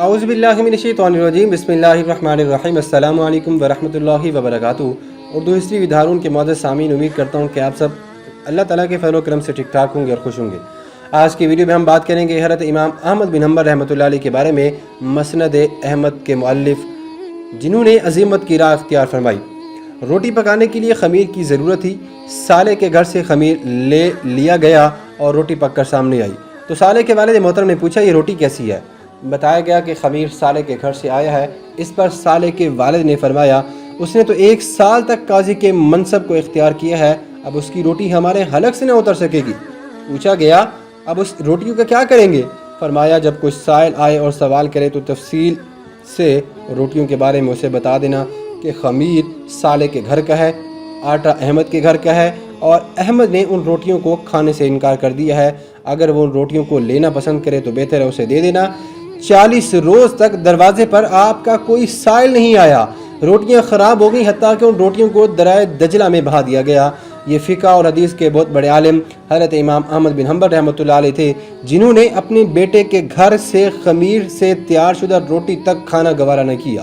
اعوذ باللہ من الشیطان الرجیم بسم اللہ الرحمن الرحیم السلام علیکم ورحمۃ اللہ وبرکاتہ۔ اردو ہسٹری ودھارون کے معزز سامعین، امید کرتا ہوں کہ آپ سب اللہ تعالیٰ کے فضل و کرم سے ٹھیک ٹھاک ہوں گے اور خوش ہوں گے۔ آج کی ویڈیو میں ہم بات کریں گے حضرت امام احمد بن حنبل رحمۃ اللہ علیہ کے بارے میں، مسند احمد کے مؤلف، جنہوں نے عظیمت کی راہ اختیار فرمائی۔ روٹی پکانے کے لیے خمیر کی ضرورت تھی۔ صالح کے گھر سے خمیر لے لیا گیا اور روٹی پک کر سامنے آئی تو صالح کے والد محترم نے پوچھا، یہ روٹی کیسی ہے؟ بتایا گیا کہ خمیر صالح کے گھر سے آیا ہے۔ اس پر صالح کے والد نے فرمایا، اس نے تو 1 سال تک قاضی کے منصب کو اختیار کیا ہے، اب اس کی روٹی ہمارے حلق سے نہ اتر سکے گی۔ پوچھا گیا، اب اس روٹیوں کا کیا کریں گے؟ فرمایا، جب کوئی سائل آئے اور سوال کرے تو تفصیل سے روٹیوں کے بارے میں اسے بتا دینا کہ خمیر صالح کے گھر کا ہے، آٹا احمد کے گھر کا ہے اور احمد نے ان روٹیوں کو کھانے سے انکار کر دیا ہے۔ اگر وہ ان روٹیوں کو لینا پسند کرے تو بہتر ہے اسے دے دینا۔ 40 روز تک دروازے پر آپ کا کوئی سائل نہیں آیا۔ روٹیاں خراب ہو گئیں، حتیٰ کہ ان روٹیوں کو دریائے دجلہ میں بہا دیا گیا۔ یہ فقہ اور حدیث کے بہت بڑے عالم حضرت امام احمد بن حنبل رحمۃ اللہ علیہ تھے، جنہوں نے اپنے بیٹے کے گھر سے خمیر سے تیار شدہ روٹی تک کھانا گوارا نہ کیا۔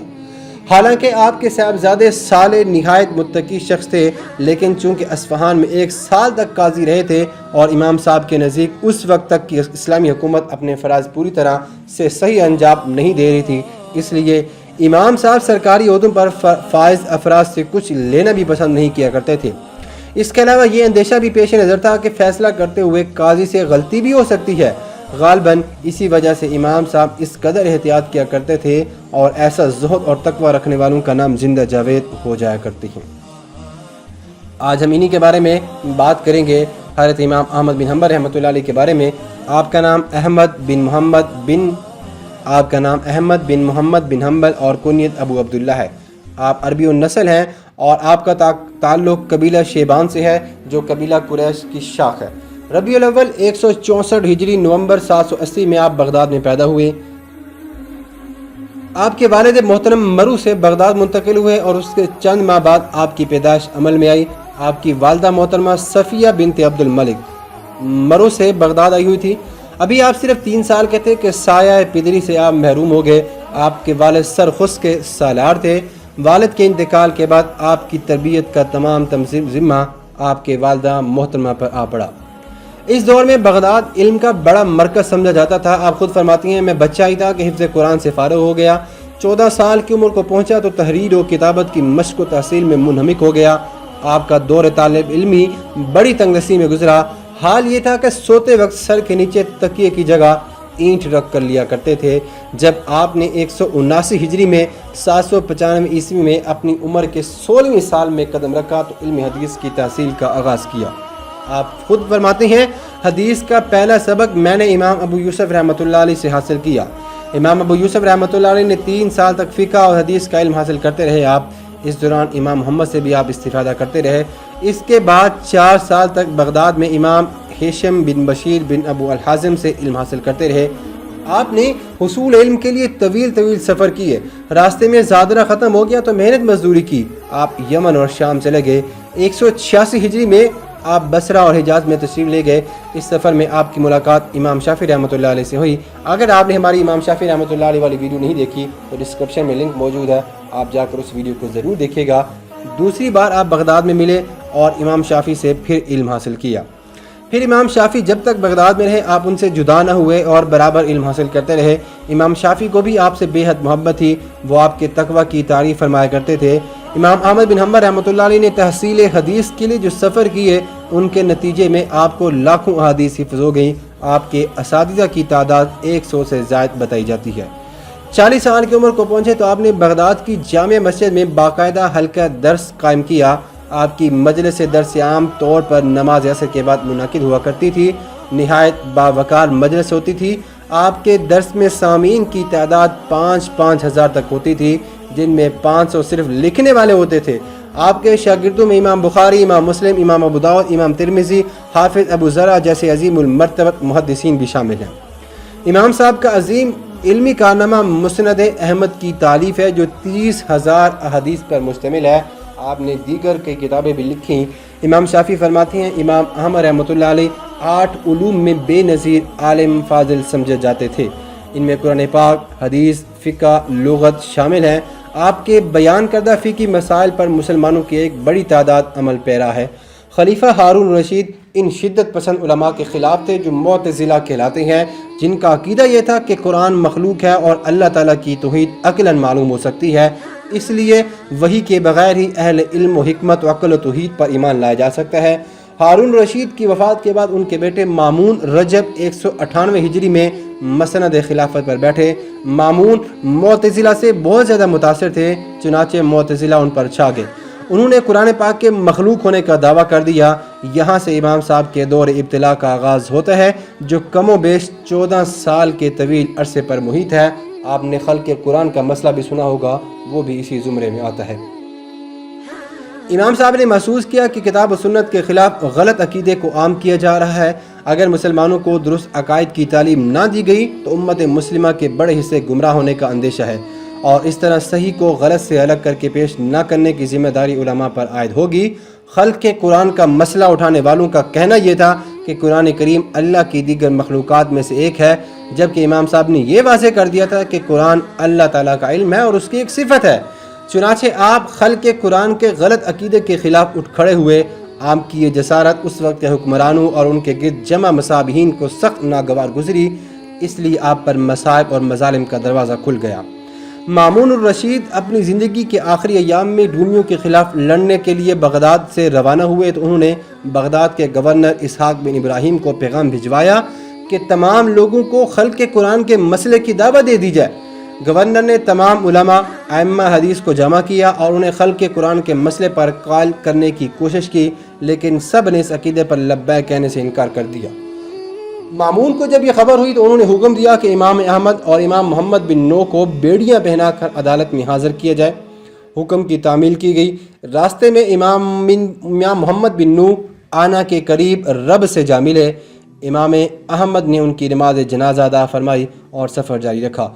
حالانکہ آپ کے صاحبزادے صالح نہایت متقی شخص تھے، لیکن چونکہ اصفہان میں 1 سال تک قاضی رہے تھے اور امام صاحب کے نزدیک اس وقت تک کہ اسلامی حکومت اپنے فرائض پوری طرح سے صحیح انجام نہیں دے رہی تھی، اس لیے امام صاحب سرکاری عہدوں پر فائز افراد سے کچھ لینا بھی پسند نہیں کیا کرتے تھے۔ اس کے علاوہ یہ اندیشہ بھی پیش نظر تھا کہ فیصلہ کرتے ہوئے قاضی سے غلطی بھی ہو سکتی ہے۔ غالباً اسی وجہ سے امام صاحب اس قدر احتیاط کیا کرتے تھے اور ایسا زہد اور تقوی رکھنے والوں کا نام زندہ جاوید ہو جایا کرتے ہیں۔ آج ہم انہی کے بارے میں بات کریں گے، حضرت امام احمد بن حنبل رحمۃ اللہ علیہ کے بارے میں۔ آپ کا نام احمد بن محمد بن حنبل اور کنیت ابو عبداللہ ہے۔ آپ عربی النسل ہیں اور آپ کا تعلق قبیلہ شیبان سے ہے، جو قبیلہ قریش کی شاخ ہے۔ ربیع الاول 164 ہجری نومبر 780 میں آپ بغداد میں پیدا ہوئے۔ آپ کے والد محترم مرو سے بغداد منتقل ہوئے اور اس کے چند ماہ بعد آپ کی پیدائش عمل میں آئی۔ آپ کی والدہ محترمہ صفیہ بنت عبد الملک مرو سے بغداد آئی ہوئی تھی۔ ابھی آپ صرف 3 سال کے تھے کہ سایہ پدری سے آپ محروم ہو گئے۔ آپ کے والد سرخس کے سالار تھے۔ والد کے انتقال کے بعد آپ کی تربیت کا تمام ذمہ آپ کے والدہ محترمہ پر آ پڑا۔ اس دور میں بغداد علم کا بڑا مرکز سمجھا جاتا تھا۔ آپ خود فرماتی ہیں، میں بچہ ہی تھا کہ حفظ قرآن سے فارغ ہو گیا۔ 14 سال کی عمر کو پہنچا تو تحریر و کتابت کی مشق و تحصیل میں منہمک ہو گیا۔ آپ کا دور طالب علمی بڑی تنگدستی میں گزرا۔ حال یہ تھا کہ سوتے وقت سر کے نیچے تکیے کی جگہ اینٹ رکھ کر لیا کرتے تھے۔ جب آپ نے 179 ہجری میں 795 عیسوی میں اپنی عمر کے 16ویں سال میں قدم رکھا تو علم حدیث کی تحصیل کا آغاز کیا۔ آپ خود فرماتے ہیں، حدیث کا پہلا سبق میں نے امام ابو یوسف رحمۃ اللہ علیہ سے حاصل کیا۔ امام ابو یوسف رحمۃ اللہ علیہ نے 3 سال تک فقہ اور حدیث کا علم حاصل کرتے رہے۔ آپ اس دوران امام محمد سے بھی آپ استفادہ کرتے رہے۔ اس کے بعد 4 سال تک بغداد میں امام ہیشم بن بشیر بن ابو الحازم سے علم حاصل کرتے رہے۔ آپ نے حصول علم کے لیے طویل سفر کیے۔ راستے میں زادرہ ختم ہو گیا تو محنت مزدوری کی۔ آپ یمن اور شام چلے گئے۔ 186 ہجری میں آپ بصرہ اور حجاز میں تشریف لے گئے۔ اس سفر میں آپ کی ملاقات امام شافعی رحمۃ اللہ علیہ سے ہوئی۔ اگر آپ نے ہماری امام شافعی رحمۃ اللہ علیہ والی ویڈیو نہیں دیکھی تو ڈسکرپشن میں لنک موجود ہے، آپ جا کر اس ویڈیو کو ضرور دیکھیے گا۔ دوسری بار آپ بغداد میں ملے اور امام شافعی سے پھر علم حاصل کیا۔ پھر امام شافعی جب تک بغداد میں رہے آپ ان سے جدا نہ ہوئے اور برابر علم حاصل کرتے رہے۔ امام شافعی کو بھی آپ سے بے حد محبت تھی، وہ آپ کے تقوی کی تعریف فرمایا کرتے تھے۔ امام احمد بن حنبل رحمۃ اللہ علیہ نے تحصیل حدیث کے لیے جو سفر کیے، ان کے نتیجے میں آپ کو لاکھوں احادیث حفظ ہو گئیں۔ آپ کے اساتذہ کی تعداد 100 سے زائد بتائی جاتی ہے۔ 40 سال کی عمر کو پہنچے تو آپ نے بغداد کی جامع مسجد میں باقاعدہ حلقہ درس قائم کیا۔ آپ کی مجلس درس عام طور پر نماز عصر کے بعد منعقد ہوا کرتی تھی۔ نہایت باوقار مجلس ہوتی تھی۔ آپ کے درس میں سامعین کی تعداد 5-5 ہزار تک ہوتی تھی، جن میں 500 صرف لکھنے والے ہوتے تھے۔ آپ کے شاگردوں میں امام بخاری، امام مسلم، امام ابو داؤد، امام ترمذی، حافظ ابو زرع جیسے عظیم المرتبت محدثین بھی شامل ہیں۔ امام صاحب کا عظیم علمی کارنامہ مسند احمد کی تالیف ہے، جو 30,000 احادیث پر مشتمل ہے۔ آپ نے دیگر کئی کتابیں بھی لکھی۔ امام شافعی فرماتے ہیں، امام احمد رحمۃ اللہ علیہ 8 علوم میں بے نظیر عالم فاضل سمجھے جاتے تھے۔ ان میں قرآن پاک، حدیث، فقہ، لغت شامل ہیں۔ آپ کے بیان کردہ فقہی مسائل پر مسلمانوں کی ایک بڑی تعداد عمل پیرا ہے۔ خلیفہ ہارون رشید ان شدت پسند علماء کے خلاف تھے جو معتزلہ کہلاتے ہیں، جن کا عقیدہ یہ تھا کہ قرآن مخلوق ہے اور اللہ تعالیٰ کی توحید عقلاً معلوم ہو سکتی ہے، اس لیے وحی کے بغیر ہی اہل علم و حکمت و عقل و توحید پر ایمان لایا جا سکتا ہے۔ ہارون رشید کی وفات کے بعد ان کے بیٹے مامون رجب 198 ہجری میں مسند خلافت پر بیٹھے۔ مامون معتزلہ سے بہت زیادہ متاثر تھے، چنانچہ معتزلہ ان پر چھا گئے۔ انہوں نے قرآن پاک کے مخلوق ہونے کا دعویٰ کر دیا۔ یہاں سے امام صاحب کے دور ابتلا کا آغاز ہوتا ہے، جو کم و بیش 14 سال کے طویل عرصے پر محیط ہے۔ آپ نے خلق قرآن کا مسئلہ بھی سنا ہوگا، وہ بھی اسی زمرے میں آتا ہے۔ امام صاحب نے محسوس کیا کہ کتاب و سنت کے خلاف غلط عقیدے کو عام کیا جا رہا ہے۔ اگر مسلمانوں کو درست عقائد کی تعلیم نہ دی گئی تو امت مسلمہ کے بڑے حصے گمراہ ہونے کا اندیشہ ہے، اور اس طرح صحیح کو غلط سے الگ کر کے پیش نہ کرنے کی ذمہ داری علماء پر عائد ہوگی۔ خلق قرآن کا مسئلہ اٹھانے والوں کا کہنا یہ تھا کہ قرآن کریم اللہ کی دیگر مخلوقات میں سے ایک ہے، جبکہ امام صاحب نے یہ واضح کر دیا تھا کہ قرآن اللہ تعالیٰ کا علم ہے اور اس کی ایک صفت ہے۔ چنانچہ آپ خلق قرآن کے غلط عقیدے کے خلاف اٹھ کھڑے ہوئے۔ آپ کی یہ جسارت اس وقت کے حکمرانوں اور ان کے گرد جمع مصابیحین کو سخت ناگوار گزری، اس لیے آپ پر مصائب اور مظالم کا دروازہ کھل گیا۔ مامون الرشید اپنی زندگی کے آخری ایام میں رومیوں کے خلاف لڑنے کے لیے بغداد سے روانہ ہوئے تو انہوں نے بغداد کے گورنر اسحاق بن ابراہیم کو پیغام بھجوایا کہ تمام لوگوں کو خلق قرآن کے مسئلے کی دعوت دے دی جائے۔ گورنر نے تمام علماء ائمہ حدیث کو جمع کیا اور انہیں خلق قرآن کے مسئلے پر قائل کرنے کی کوشش کی، لیکن سب نے اس عقیدے پر لبیک کہنے سے انکار کر دیا۔ مامون کو جب یہ خبر ہوئی تو انہوں نے حکم دیا کہ امام احمد اور امام محمد بن نو کو بیڑیاں پہنا کر عدالت میں حاضر کیا جائے۔ حکم کی تعمیل کی گئی۔ راستے میں امام محمد بن نو آنا کے قریب رب سے جا ملے۔ امام احمد نے ان کی نماز جنازہ ادا فرمائی اور سفر جاری رکھا۔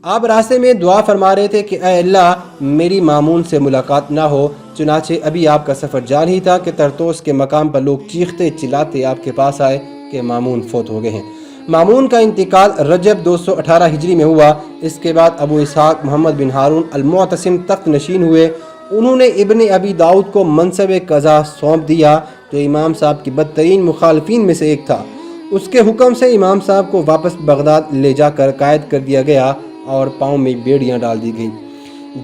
آپ راستے میں دعا فرما رہے تھے کہ اے اللہ میری مامون سے ملاقات نہ ہو۔ چنانچہ ابھی آپ کا سفر جاری ہی تھا کہ طرطوس کے مقام پر لوگ چیختے چلاتے آپ کے پاس آئے کہ مامون فوت ہو گئے ہیں۔ مامون کا انتقال رجب 218 ہجری میں ہوا۔ اس کے بعد ابو اسحاق محمد بن ہارون المعتصم تخت نشین ہوئے۔ انہوں نے ابن ابی داؤد کو منصب قضا سونپ دیا، جو امام صاحب کی بدترین مخالفین میں سے ایک تھا۔ اس کے حکم سے امام صاحب کو واپس بغداد لے جا کر قائد کر دیا گیا اور پاؤں میں بیڑیاں ڈال دی گئیں۔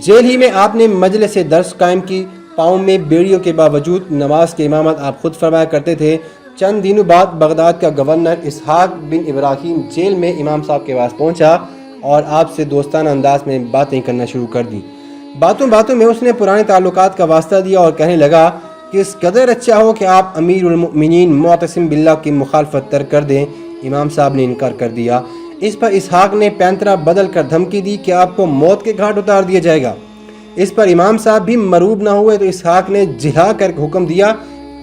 جیل ہی میں آپ نے مجلس درس قائم کی۔ پاؤں میں بیڑیوں کے باوجود نماز کی امامت آپ خود فرمایا کرتے تھے۔ چند دنوں بعد بغداد کا گورنر اسحاق بن ابراہیم جیل میں امام صاحب کے پاس پہنچا اور آپ سے دوستانہ انداز میں باتیں کرنا شروع کر دی۔ باتوں میں اس نے پرانے تعلقات کا واسطہ دیا اور کہنے لگا کہ اس قدر اچھا ہو کہ آپ امیر المؤمنین معتصم باللہ کی مخالفت ترک کر دیں۔ امام صاحب نے انکار کر دیا۔ اس پر اسحاق نے پینترا بدل کر دھمکی دی کہ آپ کو موت کے گھاٹ اتار دیا جائے گا۔ اس پر امام صاحب بھی مروب نہ ہوئے تو اسحاق نے جھلا کر حکم دیا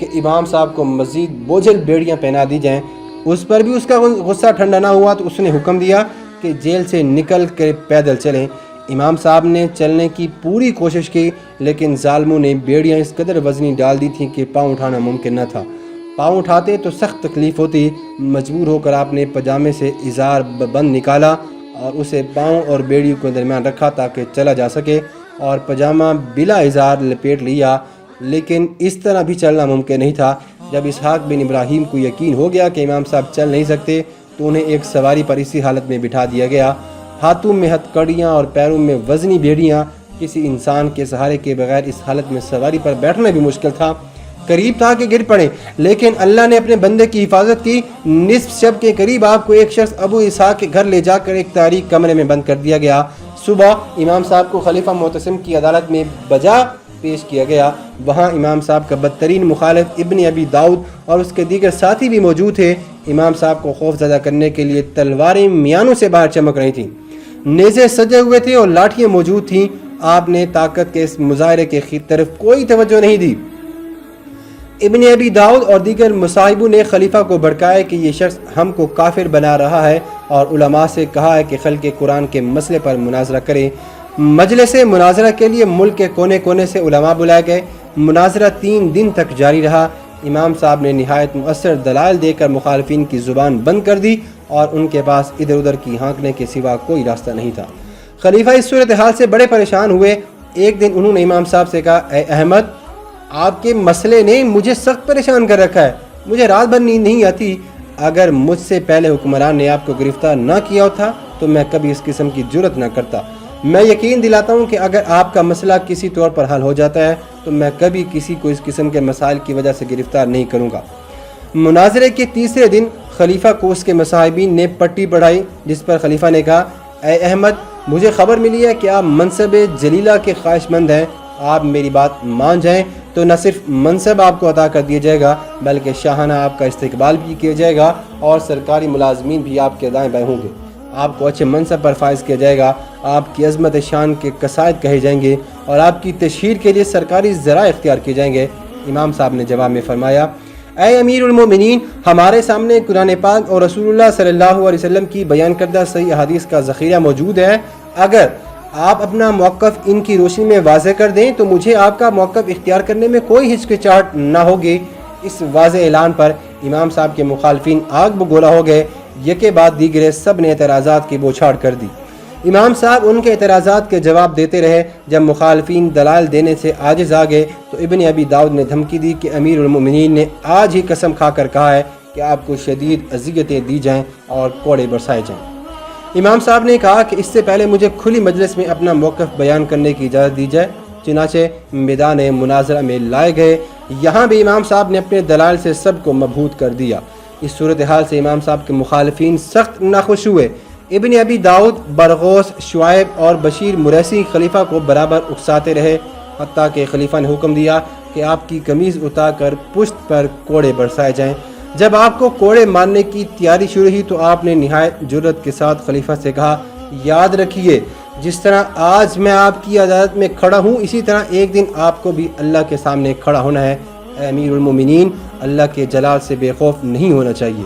کہ امام صاحب کو مزید بوجھل بیڑیاں پہنا دی جائیں۔ اس پر بھی اس کا غصہ ٹھنڈا نہ ہوا تو اس نے حکم دیا کہ جیل سے نکل کر پیدل چلیں۔ امام صاحب نے چلنے کی پوری کوشش کی، لیکن ظالموں نے بیڑیاں اس قدر وزنی ڈال دی تھیں کہ پاؤں اٹھانا ممکن نہ تھا۔ پاؤں اٹھاتے تو سخت تکلیف ہوتی۔ مجبور ہو کر آپ نے پجامے سے ازار بند نکالا اور اسے پاؤں اور بیڑیوں کے درمیان رکھا تاکہ چلا جا سکے، اور پجامہ بلا ازار لپیٹ لیا، لیکن اس طرح بھی چلنا ممکن نہیں تھا۔ جب اسحاق بن ابراہیم کو یقین ہو گیا کہ امام صاحب چل نہیں سکتے تو انہیں ایک سواری پر اسی حالت میں بٹھا دیا گیا۔ ہاتھوں میں ہتھکڑیاں اور پیروں میں وزنی بیڑیاں۔ کسی انسان کے سہارے کے بغیر اس حالت میں سواری پر بیٹھنا بھی مشکل تھا۔ قریب تھا کہ گر پڑے، لیکن اللہ نے اپنے بندے کی حفاظت کی۔ نصف شب کے قریب آپ کو ایک شخص ابو اسحاق کے گھر لے جا کر ایک تاریک کمرے میں بند کر دیا گیا۔ صبح امام صاحب کو خلیفہ معتصم کی عدالت میں بجا پیش کیا گیا۔ وہاں امام صاحب کا بدترین مخالف ابن ابی داؤد اور اس کے دیگر ساتھی بھی موجود تھے۔ امام صاحب کو خوف زدہ کرنے کے لیے تلواریں میانوں سے باہر چمک رہی تھیں، نیزے سجے ہوئے تھے اور لاٹھیاں موجود تھیں۔ آپ نے طاقت کے اس مظاہرے کی طرف کوئی توجہ نہیں دی۔ ابن ابی داؤد اور دیگر مصاحبوں نے خلیفہ کو بھڑکایا کہ یہ شخص ہم کو کافر بنا رہا ہے اور علماء سے کہا ہے کہ خلق قرآن کے مسئلے پر مناظرہ کریں۔ مجلس مناظرہ کے لیے ملک کے کونے کونے سے علماء بلائے گئے۔ مناظرہ 3 دن تک جاری رہا۔ امام صاحب نے نہایت مؤثر دلائل دے کر مخالفین کی زبان بند کر دی اور ان کے پاس ادھر ادھر کی ہانکنے کے سوا کوئی راستہ نہیں تھا۔ خلیفہ اس صورتحال سے بڑے پریشان ہوئے۔ ایک دن انہوں نے امام صاحب سے کہا، اے احمد، آپ کے مسئلے نے مجھے سخت پریشان کر رکھا ہے، مجھے رات بھر نیند نہیں آتی۔ اگر مجھ سے پہلے حکمران نے آپ کو گرفتار نہ کیا تھا تو میں کبھی اس قسم کی جرت نہ کرتا۔ میں یقین دلاتا ہوں کہ اگر آپ کا مسئلہ کسی طور پر حل ہو جاتا ہے تو میں کبھی کسی کو اس قسم کے مسائل کی وجہ سے گرفتار نہیں کروں گا۔ مناظرے کے تیسرے دن خلیفہ کو اس کے مصاحبین نے پٹی پڑھائی، جس پر خلیفہ نے کہا، اے احمد، مجھے خبر ملی ہے کہ آپ منصب جلیلہ کے خواہش مند ہیں۔ آپ میری بات مان جائیں تو نہ صرف منصب آپ کو عطا کر دیا جائے گا بلکہ شاہانہ آپ کا استقبال بھی کیا جائے گا اور سرکاری ملازمین بھی آپ کے دائیں بائیں ہوں گے۔ آپ کو اچھے منصب پر فائز کیا جائے گا، آپ کی عظمت شان کے قصائد کہے جائیں گے اور آپ کی تشہیر کے لیے سرکاری ذرائع اختیار کیے جائیں گے۔ امام صاحب نے جواب میں فرمایا، اے امیر المومنین، ہمارے سامنے قرآن پاک اور رسول اللہ صلی اللہ علیہ وسلم کی بیان کردہ صحیح احادیث کا ذخیرہ موجود ہے۔ اگر آپ اپنا موقف ان کی روشنی میں واضح کر دیں تو مجھے آپ کا موقف اختیار کرنے میں کوئی ہچکچاہٹ نہ ہوگی۔ اس واضح اعلان پر امام صاحب کے مخالفین آگ بگولا ہو گئے۔ یکے بعد دیگرے سب نے اعتراضات کی بوچھاڑ کر دی۔ امام صاحب ان کے اعتراضات کے جواب دیتے رہے۔ جب مخالفین دلائل دینے سے عاجز آ گئے تو ابن ابی داؤد نے دھمکی دی کہ امیر المومنین نے آج ہی قسم کھا کر کہا ہے کہ آپ کو شدید اذیتیں دی جائیں اور کوڑے برسائے جائیں۔ امام صاحب نے کہا کہ اس سے پہلے مجھے کھلی مجلس میں اپنا موقف بیان کرنے کی اجازت دی جائے۔ چنانچہ میدان مناظرہ میں لائے گئے۔ یہاں بھی امام صاحب نے اپنے دلائل سے سب کو مبہوت کر دیا۔ اس صورتحال سے امام صاحب کے مخالفین سخت ناخوش ہوئے۔ ابن ابی داؤد، برغوث، شعیب اور بشیر مریسی خلیفہ کو برابر اکساتے رہے، حتیٰ کہ خلیفہ نے حکم دیا کہ آپ کی قمیض اتار کر پشت پر کوڑے برسائے جائیں۔ جب آپ کو کوڑے مارنے کی تیاری شروع ہوئی تو آپ نے نہایت جرت کے ساتھ خلیفہ سے کہا، یاد رکھیے، جس طرح آج میں آپ کی عدالت میں کھڑا ہوں اسی طرح ایک دن آپ کو بھی اللہ کے سامنے کھڑا ہونا ہے۔ اے امیر المومنین، اللہ کے جلال سے بے خوف نہیں ہونا چاہیے۔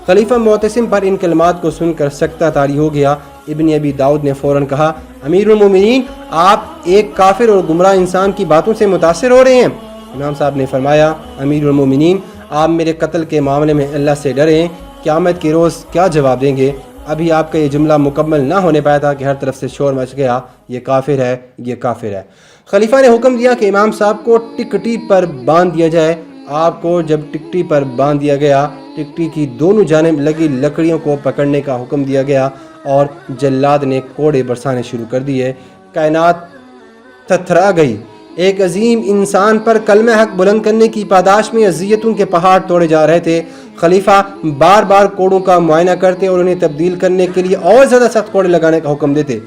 خلیفہ معتصم پر ان کلمات کو سن کر سکتہ طاری ہو گیا۔ ابن ابی داؤد نے فوراً کہا، امیر المومنین، آپ ایک کافر اور گمراہ انسان کی باتوں سے متاثر ہو رہے ہیں۔ امام صاحب نے فرمایا، امیر المومنین، آپ میرے قتل کے معاملے میں اللہ سے ڈریں، قیامت کے روز کیا جواب دیں گے؟ ابھی آپ کا یہ جملہ مکمل نہ ہونے پایا تھا کہ ہر طرف سے شور مچ گیا، یہ کافر ہے، یہ کافر ہے۔ خلیفہ نے حکم دیا کہ امام صاحب کو ٹکٹی پر باندھ دیا جائے۔ آپ کو جب ٹکٹی پر باندھ دیا گیا، ٹکٹی کی دونوں جانب لگی لکڑیوں کو پکڑنے کا حکم دیا گیا اور جلاد نے کوڑے برسانے شروع کر دیے۔ کائنات تھرتھرا گئی۔ ایک عظیم انسان پر کلمہ حق بلند کرنے کی پاداش میں اذیتوں کے پہاڑ توڑے جا رہے تھے۔ خلیفہ بار بار کوڑوں کا معائنہ کرتے اور انہیں تبدیل کرنے کے لیے اور زیادہ سخت کوڑے لگانے کا حکم دیتے۔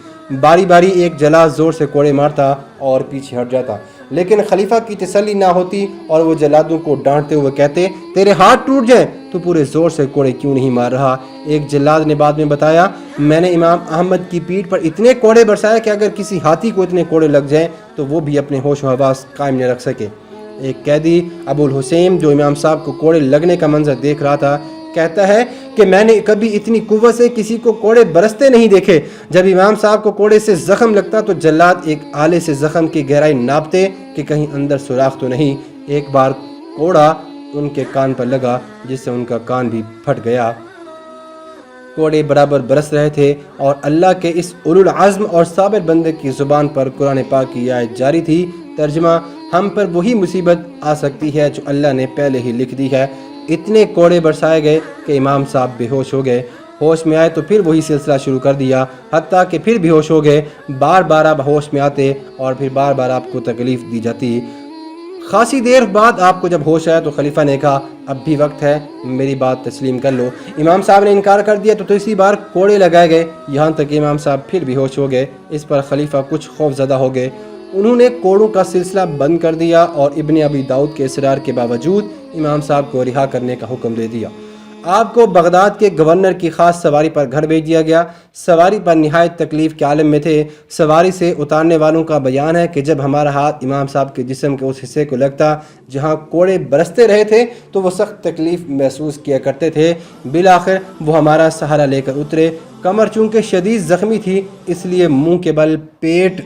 باری باری ایک جلاد زور سے کوڑے مارتا اور پیچھے ہٹ جاتا، لیکن خلیفہ کی تسلی نہ ہوتی اور وہ جلادوں کو ڈانٹتے ہوئے کہتے، تیرے ہاتھ ٹوٹ جائیں تو پورے زور سے کوڑے کیوں نہیں مار رہا؟ ایک جلاد نے بعد میں بتایا، میں نے امام احمد کی پیٹھ پر اتنے کوڑے برسائے کہ اگر کسی ہاتھی کو اتنے کوڑے لگ جائیں تو وہ بھی اپنے ہوش و حواس قائم نہ رکھ سکے۔ ایک قیدی ابو الحسین جو امام صاحب کو کوڑے لگنے کا منظر دیکھ رہا تھا کہتا ہے کہ میں نے کبھی اتنی قوت سے کسی کو کوڑے برستے نہیں دیکھے۔ جب امام صاحب کو کوڑے سے زخم لگتا تو جلاد ایک آلے سے زخم کی گہرائی ناپتے کہ کہیں اندر سوراخ تو نہیں۔ ایک بار کوڑا ان کے کان پر لگا جس سے ان کا کان بھی پھٹ گیا۔ کوڑے برابر برس رہے تھے اور اللہ کے اس اولو العزم اور صابر بندے کی زبان پر قرآن پاک کی آیت جاری تھی۔ ترجمہ، ہم پر وہی مصیبت آ سکتی ہے جو اللہ نے پہلے ہی لکھ دی ہے۔ اتنے کوڑے برسائے گئے کہ امام صاحب بے ہوش ہو گئے۔ ہوش میں آئے تو پھر وہی سلسلہ شروع کر دیا، حتیٰ کہ پھر بے ہوش ہو گئے۔ بار بار آپ ہوش میں آتے اور پھر بار بار آپ کو تکلیف دی جاتی۔ خاصی دیر بعد آپ کو جب ہوش آیا تو خلیفہ نے کہا، اب بھی وقت ہے، میری بات تسلیم کر لو۔ امام صاحب نے انکار کر دیا تو تیسری بار کوڑے لگائے گئے، یہاں تک کہ امام صاحب پھر بھی ہوش ہو گئے۔ اس پر خلیفہ کچھ خوف زدہ ہو گئے۔ انہوں نے کوڑوں کا سلسلہ بند کر دیا اور ابن ابی داؤد کے اصرار کے باوجود امام صاحب کو رہا کرنے کا حکم دے دیا۔ آپ کو بغداد کے گورنر کی خاص سواری پر گھر بھیج دیا گیا۔ سواری پر نہایت تکلیف کے عالم میں تھے۔ سواری سے اتارنے والوں کا بیان ہے کہ جب ہمارا ہاتھ امام صاحب کے جسم کے اس حصے کو لگتا جہاں کوڑے برستے رہے تھے تو وہ سخت تکلیف محسوس کیا کرتے تھے۔ بالآخر وہ ہمارا سہارا لے کر اترے۔ کمر چونکہ شدید زخمی تھی اس لیے منہ کے بل پیٹ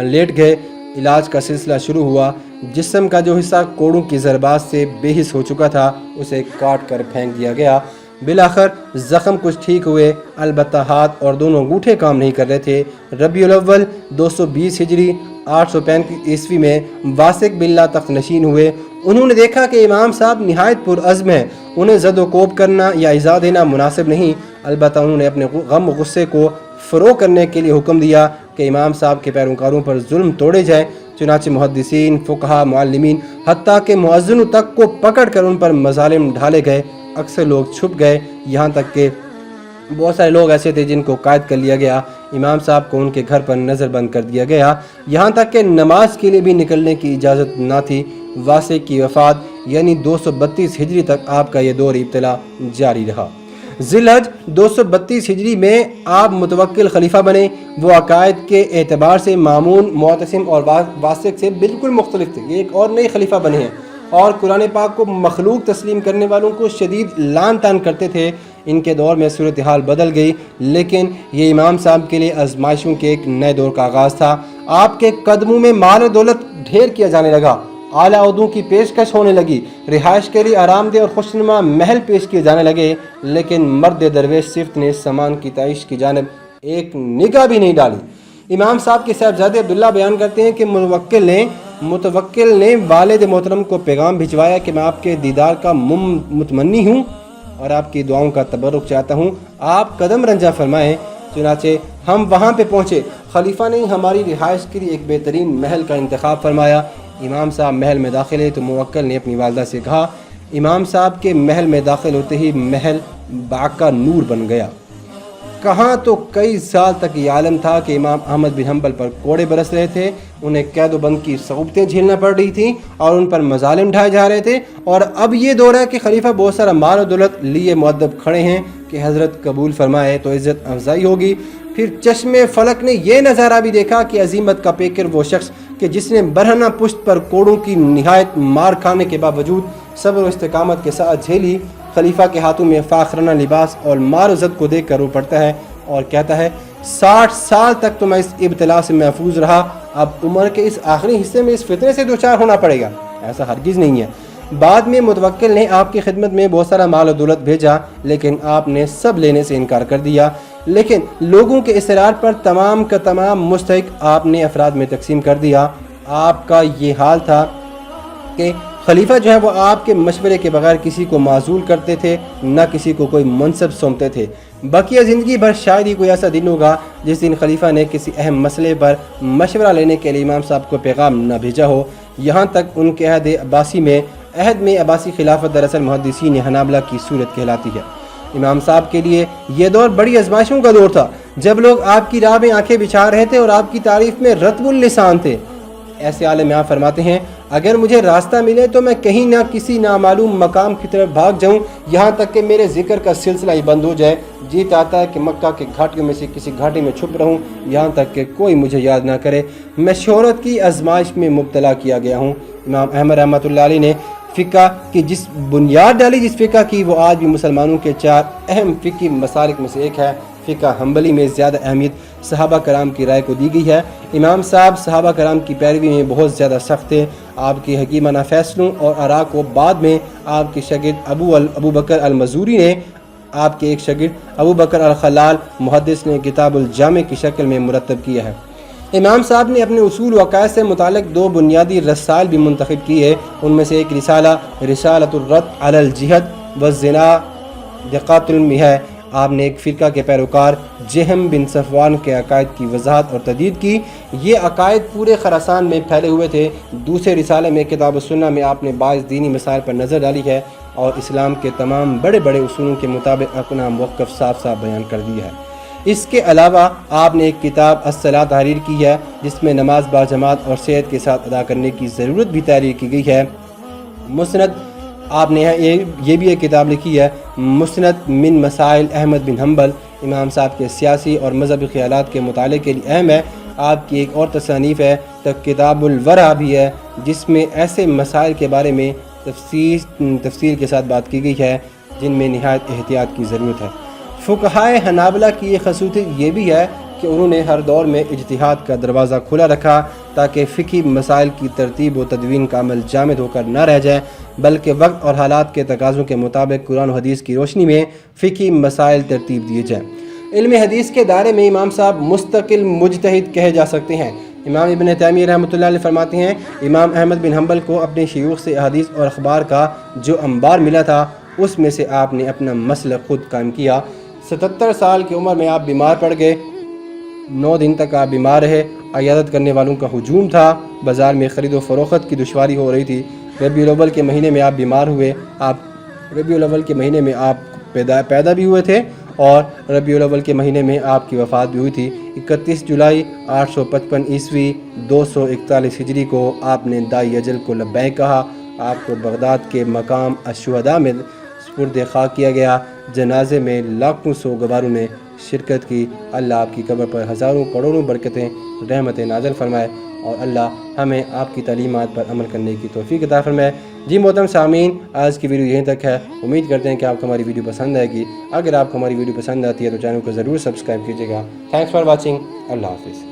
لیٹ گئے۔ علاج کا سلسلہ شروع ہوا۔ جسم کا جو حصہ کوڑوں کی ضربات سے بے حس ہو چکا تھا اسے کاٹ کر پھینک دیا گیا۔ بالآخر زخم کچھ ٹھیک ہوئے، البتہ ہاتھ اور دونوں انگوٹھے کام نہیں کر رہے تھے۔ ربیع الاول 220 ہجری 835 عیسوی میں واسق باللہ تخت نشین ہوئے۔ انہوں نے دیکھا کہ امام صاحب نہایت پرعزم ہیں، انہیں زد و کوب کرنا یا ایذا دینا مناسب نہیں، البتہ انہوں نے اپنے غم و غصے کو فروغ کرنے کے لیے حکم دیا کہ امام صاحب کے پیروکاروں پر ظلم توڑے جائیں۔ چنانچہ محدثین، فقہا، معلمین، حتیٰ کہ مؤذنوں تک کو پکڑ کر ان پر مظالم ڈھالے گئے۔ اکثر لوگ چھپ گئے، یہاں تک کہ بہت سارے لوگ ایسے تھے جن کو قید کر لیا گیا۔ امام صاحب کو ان کے گھر پر نظر بند کر دیا گیا، یہاں تک کہ نماز کے لیے بھی نکلنے کی اجازت نہ تھی۔ واسق کی وفات یعنی 232 ہجری تک آپ کا یہ دور ابتلا جاری رہا۔ ذی الحج 232 ہجری میں آپ متوکل خلیفہ بنے۔ وہ عقائد کے اعتبار سے مامون، معتصم اور واسق سے بالکل مختلف تھے، یہ ایک اور نئے خلیفہ بنے ہیں، اور قرآن پاک کو مخلوق تسلیم کرنے والوں کو شدید لعن طعن کرتے تھے۔ ان کے دور میں صورتحال بدل گئی، لیکن یہ امام صاحب کے لیے آزمائشوں کے ایک نئے دور کا آغاز تھا۔ آپ کے قدموں میں مال و دولت ڈھیر کیا جانے لگا، اعلیٰ عہدوں کی پیشکش ہونے لگی، رہائش کے لیے آرام دہ اور خوشنما محل پیش کیے جانے لگے، لیکن مرد درویش صفت نے اس سامان کی تعیش کی جانب ایک نگاہ بھی نہیں ڈالی۔ امام صاحب کے صاحبزادے عبداللہ بیان کرتے ہیں کہ متوکل نے والد محترم کو پیغام بھجوایا کہ میں آپ کے دیدار کا متمنی ہوں اور آپ کی دعاؤں کا تبرک چاہتا ہوں، آپ قدم رنجہ فرمائیں۔ چنانچہ ہم وہاں پہ پہنچے۔ خلیفہ نے ہماری رہائش کے لیے ایک بہترین محل کا انتخاب فرمایا۔ امام صاحب محل میں داخل ہوئے تو موکل نے اپنی والدہ سے کہا۔ امام صاحب کے محل میں داخل ہوتے ہی محل باقا نور بن گیا۔ کہاں تو کئی سال تک یہ عالم تھا کہ امام احمد بن حنبل پر کوڑے برس رہے تھے، انہیں قید و بند کی صعوبتیں جھیلنا پڑ رہی تھیں اور ان پر مظالم ڈھائے جا رہے تھے، اور اب یہ دور ہے کہ خلیفہ بہت سارا مال و دولت لیے مؤدب کھڑے ہیں کہ حضرت قبول فرمائے تو عزت افزائی ہوگی۔ پھر چشم فلک نے یہ نظارہ بھی دیکھا کہ عظیمت کا پیکر وہ شخص کہ جس نے برہنہ پشت پر کوڑوں کی نہایت مار کھانے کے باوجود صبر و استقامت کے ساتھ جھیلی، خلیفہ کے ہاتھوں میں فاخرانہ لباس اور مار و زد کو دیکھ کر رو پڑتا ہے اور کہتا ہے 60 سال تک تو میں اس ابتلا سے محفوظ رہا، اب عمر کے اس آخری حصے میں اس فتنے سے دوچار ہونا پڑے گا، ایسا ہرگز نہیں ہے۔ بعد میں متوکل نے آپ کی خدمت میں بہت سارا مال و دولت بھیجا، لیکن آپ نے سب لینے سے انکار کر دیا، لیکن لوگوں کے اصرار پر تمام کا تمام مستحق آپ نے افراد میں تقسیم کر دیا۔ آپ کا یہ حال تھا کہ خلیفہ جو ہے وہ آپ کے مشورے کے بغیر کسی کو معزول کرتے تھے، نہ کسی کو کوئی منصب سونپتے تھے۔ بقیہ زندگی بھر شاید ہی کوئی ایسا دن ہوگا جس دن خلیفہ نے کسی اہم مسئلے پر مشورہ لینے کے لیے امام صاحب کو پیغام نہ بھیجا ہو۔ یہاں تک ان کے عہد میں عباسی خلافت دراصل محدثین حنابلہ کی صورت کہلاتی ہے۔ امام صاحب کے لیے یہ دور بڑی آزمائشوں کا دور تھا، جب لوگ آپ کی راہ میں آنکھیں بچھا رہے تھے اور آپ کی تعریف میں رطب اللسان تھے۔ ایسے عالم میں آپ فرماتے ہیں، اگر مجھے راستہ ملے تو میں کہیں نہ کسی نامعلوم مقام کی طرف بھاگ جاؤں، یہاں تک کہ میرے ذکر کا سلسلہ ہی بند ہو جائے۔ جی چاہتا ہے کہ مکہ کے گھاٹیوں میں سے کسی گھاٹی میں چھپ رہوں، یہاں تک کہ کوئی مجھے یاد نہ کرے۔ میں شہرت کی آزمائش میں مبتلا کیا گیا ہوں۔ امام احمد رحمۃ اللہ علیہ نے فقہ کی جس بنیاد ڈالی، جس فقہ کی وہ آج بھی مسلمانوں کے 4 اہم فقہی مسالک میں سے ایک ہے، فقہ حنبلی میں زیادہ اہمیت صحابہ کرام کی رائے کو دی گئی ہے۔ امام صاحب صحابہ کرام کی پیروی میں بہت زیادہ سخت تھے۔ آپ کی حکیمانہ فیصلوں اور آراء کو بعد میں آپ کے شاگرد ابو بکر المزوری نے، آپ کے ایک شاگرد ابو بکر الخلال محدث نے کتاب الجامع کی شکل میں مرتب کیا ہے۔ امام صاحب نے اپنے اصول و عقائد سے متعلق 2 بنیادی رسائل بھی منتخب کیے، ان میں سے ایک رسالہ رسالۃ الرد علی الجہد والزنادقۃ ہے۔ آپ نے ایک فرقہ کے پیروکار جہم بن صفوان کے عقائد کی وضاحت اور تردید کی، یہ عقائد پورے خراسان میں پھیلے ہوئے تھے۔ دوسرے رسالے میں کتاب السنہ میں آپ نے بعض دینی مسائل پر نظر ڈالی ہے اور اسلام کے تمام بڑے بڑے اصولوں کے مطابق اپنا موقف صاف صاف بیان کر دیا ہے۔ اس کے علاوہ آپ نے ایک کتاب الصلاۃ تحریر کی ہے، جس میں نماز باجماعت اور صحت کے ساتھ ادا کرنے کی ضرورت بھی تحریر کی گئی ہے۔ مسند آپ نے یہ بھی ایک کتاب لکھی ہے، مسند من مسائل احمد بن حنبل، امام صاحب کے سیاسی اور مذہبی خیالات کے مطالعے کے لیے اہم ہے۔ آپ کی ایک اور تصانیف ہے کتاب الورع بھی ہے، جس میں ایسے مسائل کے بارے میں تفصیل کے ساتھ بات کی گئی ہے جن میں نہایت احتیاط کی ضرورت ہے۔ فقہائے حنابلہ کی یہ خصوصیت یہ بھی ہے کہ انہوں نے ہر دور میں اجتہاد کا دروازہ کھلا رکھا۔ تاکہ فقہی مسائل کی ترتیب و تدوین کا عمل جامد ہو کر نہ رہ جائے، بلکہ وقت اور حالات کے تقاضوں کے مطابق قرآن و حدیث کی روشنی میں فقہی مسائل ترتیب دیے جائیں۔ علم حدیث کے دائرے میں امام صاحب مستقل مجتہد کہے جا سکتے ہیں۔ امام ابن تیمیہ رحمۃ اللہ علیہ فرماتے ہیں، امام احمد بن حنبل کو اپنے شیوخ سے احادیث اور اخبار کا جو انبار ملا تھا اس میں سے آپ نے اپنا مسلک خود قائم کیا۔ 77 سال کی عمر میں آپ بیمار پڑ گئے، 9 دن تک آپ بیمار رہے، عیادت کرنے والوں کا ہجوم تھا، بازار میں خرید و فروخت کی دشواری ہو رہی تھی۔ ربیع الاول کے مہینے میں آپ بیمار ہوئے، ربیع الاول کے مہینے میں آپ پیدا بھی ہوئے تھے اور ربیع الاول کے مہینے میں آپ کی وفات بھی ہوئی تھی۔ 31 جولائی 855 عیسوی 241 ہجری کو آپ نے دائی اجل کو لبیک کہا۔ آپ کو بغداد کے مقام الشہداء میں سپرد خاک کیا گیا۔ جنازے میں لاکھوں سوگواروں نے شرکت کی۔ اللہ آپ کی قبر پر ہزاروں کروڑوں برکتیں رحمتیں نازل فرمائے اور اللہ ہمیں آپ کی تعلیمات پر عمل کرنے کی توفیق عطا فرمائے۔ جی محترم سامعین، آج کی ویڈیو یہیں تک ہے۔ امید کرتے ہیں کہ آپ کو ہماری ویڈیو پسند آئے گی۔ اگر آپ کو ہماری ویڈیو پسند آتی ہے تو چینل کو ضرور سبسکرائب کیجیے گا۔ Thanks for watching. اللہ حافظ۔